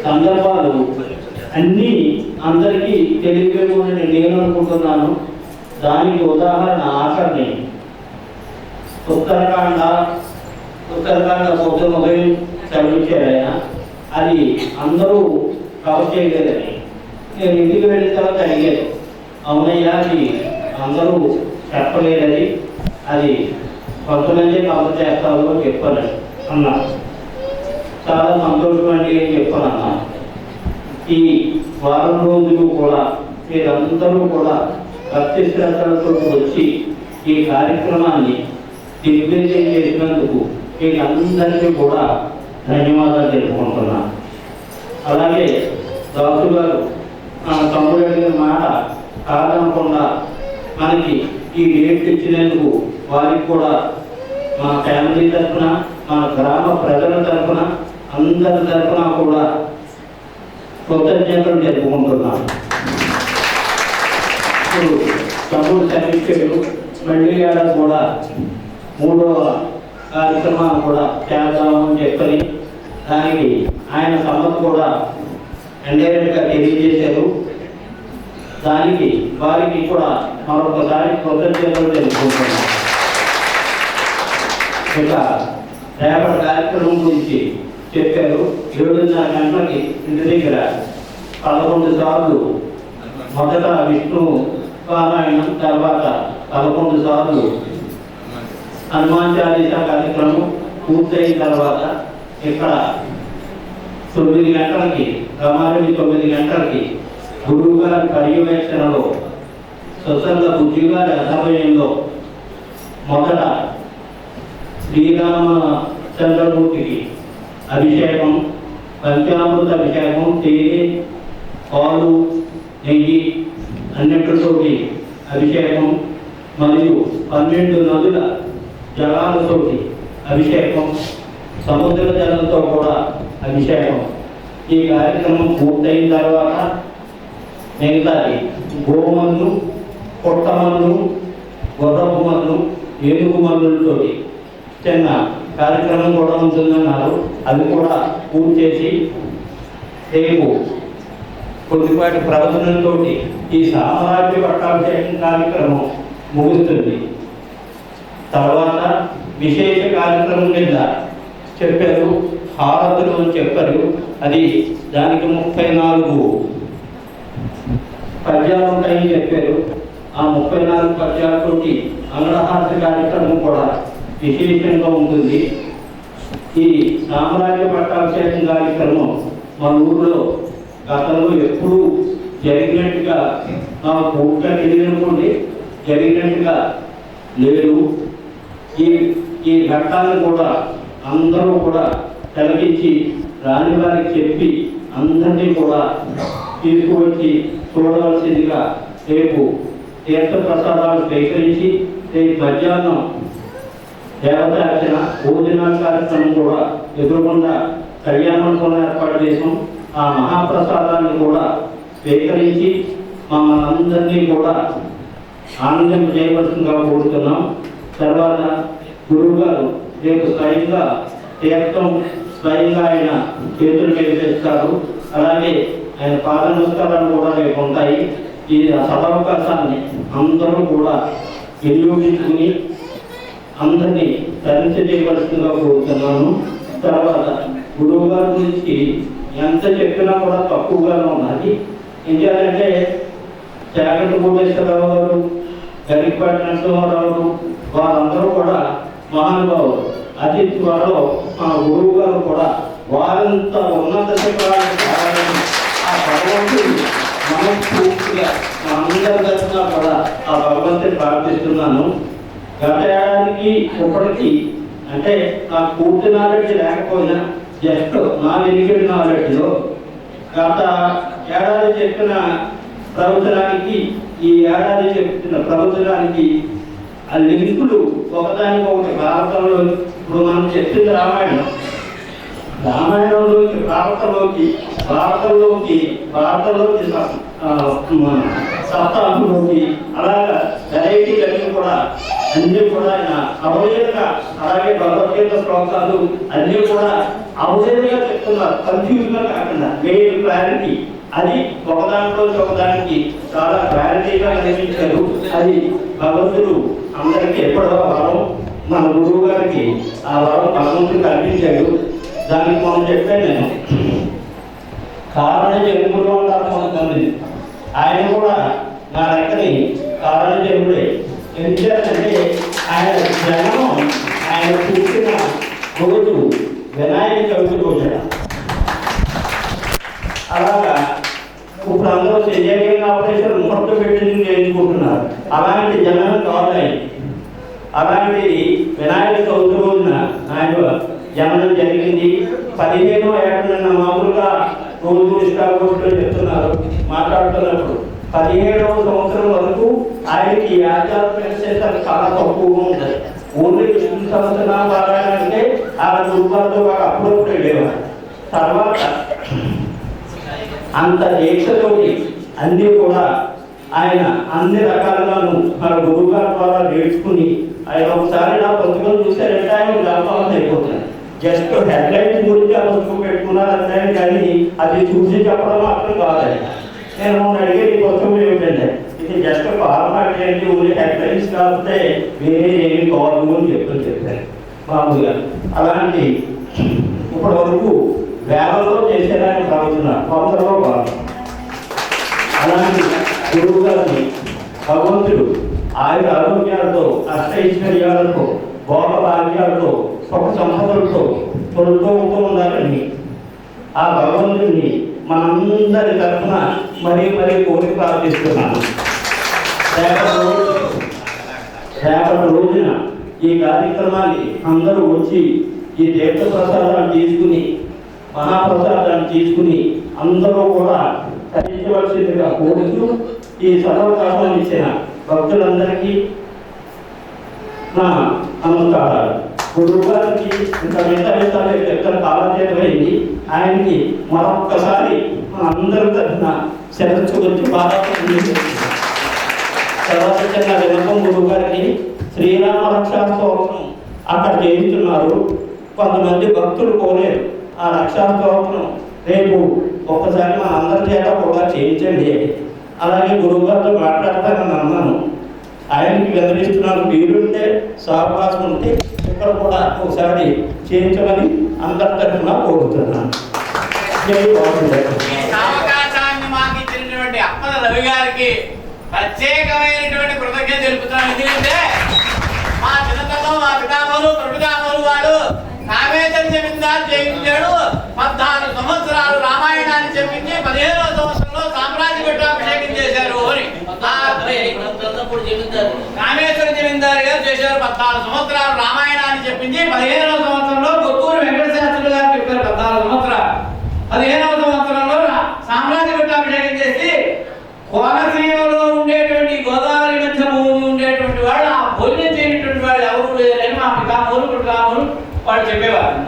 సందర్భాలు అన్నీ అందరికీ తెలియజేయమని నేను అనుకుంటున్నాను. దానికి ఉదాహరణ ఆఖరిని ఉత్తరాఖండ పొద్దున ఉదయం చదివించారైన అది అందరూ కవర్ చేయలేదని నేను ఇంటికి వెళ్ళిన తర్వాత అడిగాను, అవునయ్యా అది అందరూ చెప్పలేదని, అది కొంతమంది కవర్ చేస్తారు అని చెప్పాను అన్నా. చాలా సంతోషం అండి అని చెప్పానన్నా. ఈ వారం రోజులు కూడా మీరందరూ కూడా భక్తి శ్రద్ధలతో వచ్చి ఈ కార్యక్రమాన్ని దిగ్విజయం చేసినందుకు మీకందరికీ కూడా ధన్యవాదాలు తెలుపుకుంటున్నాను. అలాగే దాసు గారు తమ్ముడు అడిగిన మాట కాదనకుండా మనకి ఈ డేట్ ఇచ్చినందుకు వారికి కూడా మా ఫ్యామిలీ తరఫున, మా గ్రామ ప్రజల తరఫున, అందరి తరఫున కూడా కృతజ్ఞతలు జరుపుకుంటున్నాను. ఇప్పుడు తమ్ముడు సమీక్షలు మళ్ళీ ఏడాది కూడా 3వ కార్యక్రమాన్ని కూడా చేద్దామని చెప్పని దానికి ఆయన సమ్మతి కూడా ఇండైరెక్ట్గా తెలియజేశారు. దానికి వారికి కూడా మరొకసారి కృతజ్ఞతలు తెలుపుకుంటున్నాను. ఇక రేపటి కార్యక్రమం గురించి చెప్పారు. 7:30 గంటలకి ఇంటి దగ్గర 11 సార్లు మొదట విష్ణు పారాయణం, తర్వాత 11 సార్లు హనుమాన్ చాలీసా కార్యక్రమం పూర్తయిన తర్వాత ఇక్కడ 9 గంటలకి రమారమి 9 గంటలకి గురువు గారి పర్యవేక్షణలో స్వతంత్ర బుద్ధి గారి అధ్యయనంలో మొదట శ్రీరామచంద్రమూర్తికి అభిషేకం, పంచామృత అభిషేకం, తేనె, పాలు, నెయ్యి అన్నిటితోటి అభిషేకం మరియు 12 నదుల జలాలతోటి అభిషేకం, సముద్ర జలంతో కూడా అభిషేకం. ఈ కార్యక్రమం పూర్తయిన తర్వాత మిగతాది గోమన్ను, పొట్టమన్ను, గొర్రపు మన్ను, ఏనుగు మన్నులతో చిన్న కార్యక్రమం కూడా ఉంటుందన్నారు. అది కూడా పూర్తి చేసి రేపు కొద్దిపాటి ప్రవచనంతో ఈ సామ్రాజ్య పట్టాభిషేకం కార్యక్రమం ముగుస్తుంది. తర్వాత విశేష కార్యక్రమం కింద చెప్పారు, హారతులు అని చెప్పారు. అది దానికి 34 పద్యాలు ఉంటాయని చెప్పారు. ఆ 34 పద్యాలతోటి అంగళహారతి కార్యక్రమం కూడా విశేషంగా ఉంటుంది. ఈ సామ్రాజ్య పట్టాభిషేకం కార్యక్రమం మన ఊళ్ళో గతంలో ఎప్పుడూ జరిగినట్టుగా నాకు పూర్తిగా తెలియనుకోండి, జరిగినట్టుగా లేదు. ఈ ఘట్టాలను కూడా అందరూ కూడా కలిగించి రాని వారికి చెప్పి అందరినీ కూడా తీసుకువచ్చి చూడవలసిందిగా రేపు తీర్థ ప్రసాదాలు స్వీకరించి రేపు మధ్యాహ్నం దేవతార్చన భోజనాల కార్యక్రమం కూడా ఎదురుకుండా కళ్యాణం ఏర్పాటు చేసాం. ఆ మహాప్రసాదాన్ని కూడా స్వీకరించి మమ్మల్ని అందరినీ కూడా ఆనందం చేయవలసిందిగా కోరుతున్నాం. తర్వాత గురువు గారు రేపు స్వయంగా తీర్థం స్వయంగా ఆయన చేతులు మీద తెస్తారు. అలాగే ఆయన పాద నమస్కారాలు కూడా రేపు ఉంటాయి. ఈ సదవకాశాన్ని అందరూ కూడా వినియోగించుకుని అందరినీ తరించ చేయవలసిందిగా కోరుతున్నాను. తర్వాత గురువు గారి గురించి ఎంత చెప్పినా కూడా తక్కువగానే ఉన్నది. ఎందుకంటే చాగంటి కోటేశ్వరరావు గారు, గరికపాటి నరసింహారావు వారందరూ కూడా మహానుభావులు. అతి త్వరలో మా గురువు గారు కూడా వారంత ఉన్నత శిఖరాలను కావాలని ఆ భగవంతుడు మనస్ఫూర్తిగా మా అందరి తరఫున కూడా ఆ భగవంతుని ప్రార్థిస్తున్నాను. గత ఏడాదికి ఇప్పటికీ అంటే నాకు పూర్తి నాలెడ్జ్ లేకపోయినా జస్ట్ నా వెనుకటి నాలెడ్జ్లో గత ఏడాది చెప్పిన ప్రవచనానికి ఈ ఏడాది చెప్పిన ప్రవచనానికి ఆ లింకులు ఒకదానికొకటి భారతంలో ఇప్పుడు మనం చెప్పింది రామాయణంలోకి భారతంలోకి సప్తాహంలోకి అలాగా వెరైటీలన్నీ కూడా అన్నీ కూడా ఆయన అవలేదుగా, అలాగే భగవద్గీత శ్లోకాలు అన్నీ కూడా అవలేదుగా చెప్తున్నారు, కన్ఫ్యూజ్గా కాకుండా మెయిన్ క్లారిటీ. అది ఒకదాంట్లో ఒకదానికి చాలా క్లారిటీగా కనిపించారు. అది భగవంతుడు అందరికీ ఎప్పుడో వరం, మన గురువు గారికి ఆ వరం భగవంతుడు కల్పించాడు. దానికి మనం చెప్పాను నేను, కారణ జన్ముడు అంటారు కొంతమంది. ఆయన కూడా నా దగ్గరని కారణ జన్ముడే. ఎందుకంటే ఆయన జన్మం, ఆయన పుట్టిన రోజు వినాయక చవితి రోజు. అలాగా ఇప్పుడు అందరూ శరీరంగా ఆపరేషన్ ముహూర్తం పెట్టింది నేర్చుకుంటున్నారు. అలాంటి జనం కావాలి. అలాంటి వినాయక చవితి రోజున ఆయన జననం జరిగింది. 15వ ఏటన మామూలుగా రోజు ఇష్టాగోష్ఠులు చెప్తున్నారు మాట్లాడుతున్నప్పుడు. 17వ సంవత్సరం వరకు ఆయనకి ఆధ్యాత్మిక క్షేత్రం చాలా తక్కువగా ఉంటుంది. ఓన్లీ విష్ణు సంవత్సరం పారాయణ అంటే ఆ గురువారితో పాటు అప్పుడప్పుడు వెళ్ళేవారు. తర్వాత అంత దీక్షతోటి అన్నీ కూడా ఆయన అన్ని రకాలుగాను మన గురువు గారి ద్వారా నేర్చుకుని ఆయన ఒకసారి నా పుస్తకం చూసారంటే ఆయన జ్ఞాపకం అయిపోతుంది. జస్ట్ హెడ్లైన్స్ గురించి ఆ పుస్తకం పెట్టుకున్నారు అన్నాయని, కానీ అది చూసి చెప్పడం మాత్రం కాదు. నేను అడిగే ఈ పుస్తకం ఏమిటంటే ఇది జస్ట్ ఫార్మాట్ చేయండి, ఓన్లీ హెడ్లైన్స్ కాకపోతే వేరే ఏమి కాదు అని చెప్పారు మామూలుగా. అలాంటి ఇప్పటి వరకు వేలలో చేసేదాన్ని భావిస్తున్నారు, వందలో భాగం. అలాంటి గురువు గారిని భగవంతుడు ఆయన ఆరోగ్యాలతో, అష్టైశ్వర్యాలతో, భోగ భాగ్యాలతో, సుఖ సంపదలతో తొలుతూ ఉండాలని ఆ భగవంతుడిని మనందరి తరఫున మరీ కోరి ప్రార్థిస్తున్నాను. రేపటి రోజున ఈ కార్యక్రమాన్ని అందరూ వచ్చి ఈ తీర్థ ప్రసాదాన్ని తీసుకుని, మహాప్రసాదాన్ని తీసుకుని అందరూ కూడా తరించవలసిందిగా కోరుతూ ఈ సర్వకాలం ఇచ్చిన భక్తులందరికీ నా నమస్కారాలు. గురువు గారికి ఇంత వింత ఎక్కడ కాలచేతమైంది. ఆయనకి మరొక్కసారి మన అందరి తరఫున శిరస్సు వచ్చి బాగా తర్వాత చిన్న వినపం గురువు గారికి శ్రీరామ రక్షా స్తోత్రం అక్కడ చేయించున్నారు. కొంతమంది భక్తులు కోరేరు ఆ రక్షా స్తోత్రం రేపు ఒక్కసారి మన అందరి చేత కూడా చేయించండి. అలాగే గురువు గారితో మాట్లాడతానని అన్నాను. ఆయనకి వివరిస్తున్నాను, వీలుంటే సహవాసం ఉంటే ఇక్కడ కూడా ఒకసారి చేయించమని అందరి తరఫున కోరుతున్నాను. మాకు ఇచ్చినటువంటి అప్పల రవి గారికి ప్రత్యేకమైనటువంటి కృతజ్ఞత తెలుపుతున్నాను. ఎందుకంటే మా చిన్నతనం మా పితామహులు ప్రపితామహులు వాడు కామేశ్వర జమీందారు జయించాడు. 14 సంవత్సరాలు రామాయణాన్ని చెప్పించి 15వ సంవత్సరంలో సామ్రాజ్య పట్టాభిషేకం చేశారు అని కామేశ్వర జమీందారు గారు చేశారు. 14 సంవత్సరాలు రామాయణాన్ని చెప్పించి 15వ సంవత్సరంలో కొత్తూరు వెంకట శాస్త్రులు గారు చెప్పారు. 14 సంవత్సరాలు 15వ సంవత్సరంలో సామ్రాజ్య పట్టాభిషేకం చేసి కోనసీమలో ఉండేటువంటి గోదావరి మధ్య ఉండేటువంటి వాళ్ళు ఆ భోజనం చేయనటువంటి వాళ్ళు ఎవరు లేరని మా పితామహులు ప్రపితామహులు వాడు చెప్పేవారు.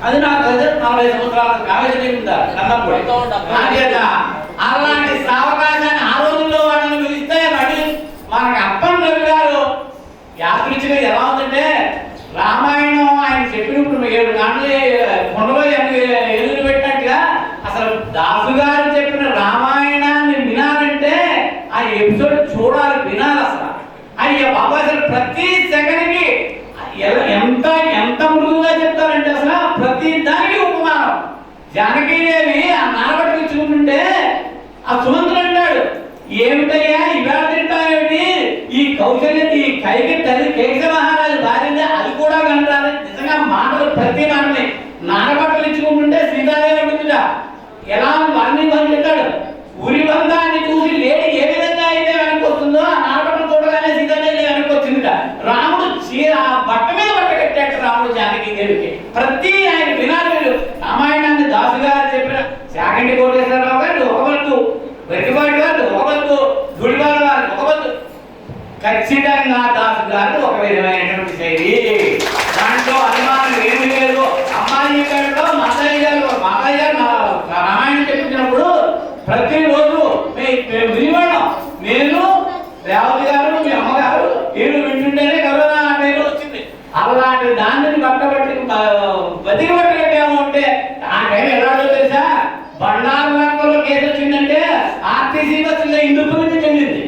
అది నాకు 40 సంవత్సరాలు కావేశ్వర జమీందారు కన్నప్పుడు. అలాంటి అవకాశాన్ని ఆ రోజుల్లో వాళ్ళని పిలిస్తే మళ్ళీ మనకి అప్పన్ రవి గారు యాత్రిచ్చినది ఎలా ఉందంటే రామాయణం ఆయన చెప్పినప్పుడు 7 గంటలు కొండలో ఎదురు పెట్టినట్టుగా అసలు దాసు గారు చెప్పిన రామాయణాన్ని వినాలంటే ఆ ఎపిసోడ్ చూడాలి, వినాలి. అసలు అయ్యా బాబా అసలు ప్రతి సెకండ్కి ఎంత మృదువుగా చెప్తారంటే అసలు ప్రతి దానికి ఉపమానం. జానకీదేవి ఆ నానబట్టి చూస్తుంటే ఆ సుమంతుడు అంటాడు, ఏమిటయ్యా ఇవాళ తింటావేమిటి, ఈ కౌశల్య ఈ కైకి తల్లి కేశ మహారాజు భార్య అది కూడా కనరాలి. నిజంగా మాటలు ప్రతి మాటని నానబట్టలు ఇచ్చుకుంటుంటే సీతాదేవి అడుగుతుందా ఎలా వాల్మీకి అని చెప్పాడు. ఉరి బంధాన్ని చూసి లేడి ఏ విధంగా అయితే వెనకొస్తుందో ఆ నానబట్టలు చూడగానే సీతాదేవి వెనకొచ్చిందిట. రాముడు ఆ బట్ట మీద బట్ట కట్టాడు రాముడు జానకీదేవికి. ప్రతి ఆయన వినాలి. రామాయణాన్ని దాసు గారు చెప్పిన శాకండి కోటేశ్వరరావు గారు ఒక వంతు, వెంకపాటి గారు ఒక వంతు, గుడివాడ గారు ఒక వంతు, ఖచ్చితంగా దాసు గారు ఒక విధమైనటువంటి శైలి. దాంట్లో అనుమానం ఏమి లేదు. అమ్మాయి గారిలో మాతాయి గారు రామాయణం చెప్పించినప్పుడు ప్రతిరోజు వినివాళ్ళం. నేను రేవతి గారు మీ అమ్మగారు వీళ్ళు వింటుంటే ఇందుపులకి చెందింది.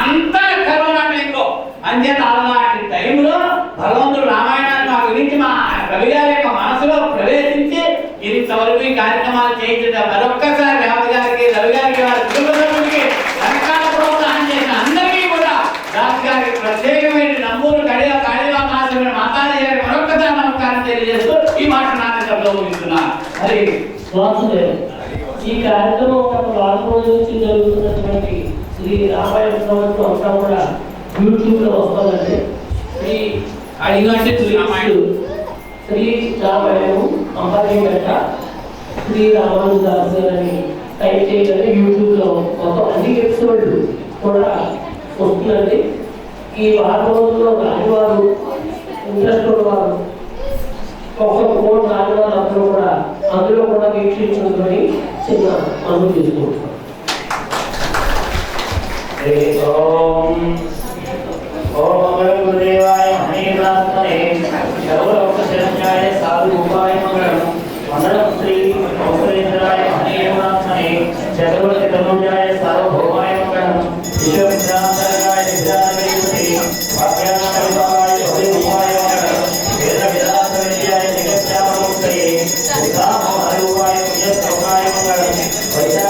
అంతా కరోనా టైంలో అంచేత అలాంటి టైంలో భగవంతుడు రామాయణాన్ని మా గురించి మా రవి గారి యొక్క మనసులో ప్రవేశించి ఇంతవరకు ఈ కార్యక్రమాలు చేయించడం మరొక్కసారి రేవతి గారికి, రవి గారికి, వారి కుటుంబ సభ్యులకి వెనకాల ప్రోత్సాహం చేసిన అందరికీ కూడా దాస్ గారికి ప్రత్యేకమైన నమ్మూరు కాళీవాసాశ్రమ మాతాజీ గారికి మరొక్కసారి నమస్కారం తెలియజేస్తూ ఈ మాట నాన్నలో ముగిస్తున్నాను. హరి వాసుదేవ్. ఈ కార్యక్రమం ఒక వారం రోజుల నుంచి జరుగుతున్నటువంటి శ్రీ రామాయణ సంవత్సరం అంతా కూడా యూట్యూబ్ లో వస్తుందండి. శ్రీ అడిగంటే రామాయణం శ్రీ రామాయణం అంబాజీపేట శ్రీ రామానుదాస్ అని టైప్ చేయగానే యూట్యూబ్ లో మొత్తం అన్ని ఎపిసోడ్లు కూడా వస్తుందండి. ఈ వారం రోజుల్లో రానివారు ఇంట్రెస్ట్ ఉన్నవారు ఒక్కొక్క కోడ్ రానివారు అందరూ కూడా అందులో కూడా వీక్షించుకొని చిన్న అనుభవం తీసుకుంటున్నాం. गुरुदेवाय मणिप्रार्थने सर्वलोकशरण्याय साधुरूपाय मंगलम मंगलम श्री औषधेन्द्राय मणिप्रार्थने चतुर्थतनुजाय सार्वभौमाय मंगलम विश्वविद्यान्तराय विद्यानगरीपति वाक्यानाकल्पाय हरिरूपाय मंगलम वेदविदासविद्याय जगत्याममुक्तये उद्धामहरूपाय पुण्यश्लोकाय मंगलम